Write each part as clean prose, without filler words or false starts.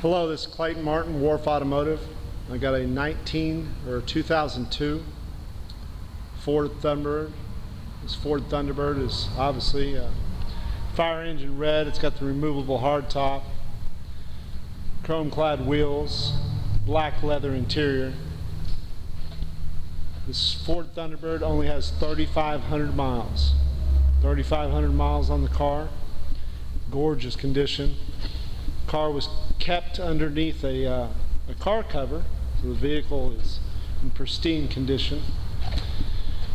Hello, this is Clayton Martin, Wharf Automotive. I got a 2002 Ford Thunderbird. This Ford Thunderbird is obviously fire engine red. It's got the removable hardtop, chrome-clad wheels, black leather interior. This Ford Thunderbird only has 3,500 miles. 3,500 miles on the car. Gorgeous condition. Car was kept underneath a car cover, so the vehicle is in pristine condition.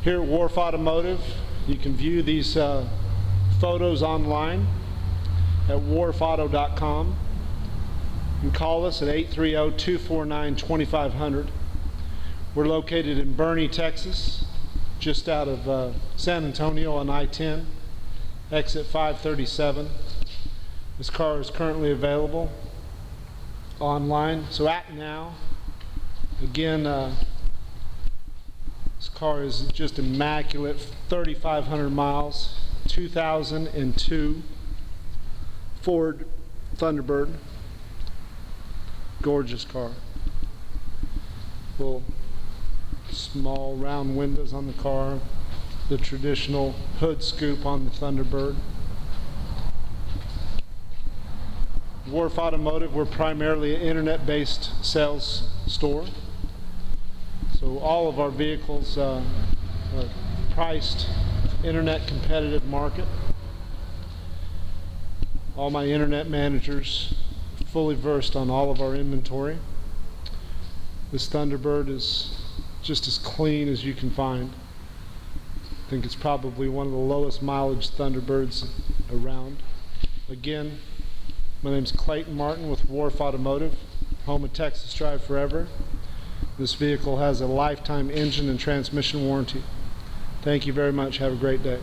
Here at Wharf Automotive, you can view these photos online at wharfauto.com. You can call us at 830-249-2500. We're located in Boerne, Texas, just out of San Antonio on I-10, exit 537. This car is currently available online, so act now. Again, this car is just immaculate, 3,500 miles, 2002 Ford Thunderbird. Gorgeous car. Little small round windows on the car, the traditional hood scoop on the Thunderbird. Wharf Automotive, we're primarily an internet-based sales store. So all of our vehicles are priced internet competitive market. All my internet managers are fully versed on all of our inventory. This Thunderbird is just as clean as you can find. I think it's probably one of the lowest mileage Thunderbirds around. Again, my name is Clayton Martin with Wharf Automotive, home of Texas Drive Forever. This vehicle has a lifetime engine and transmission warranty. Thank you very much. Have a great day.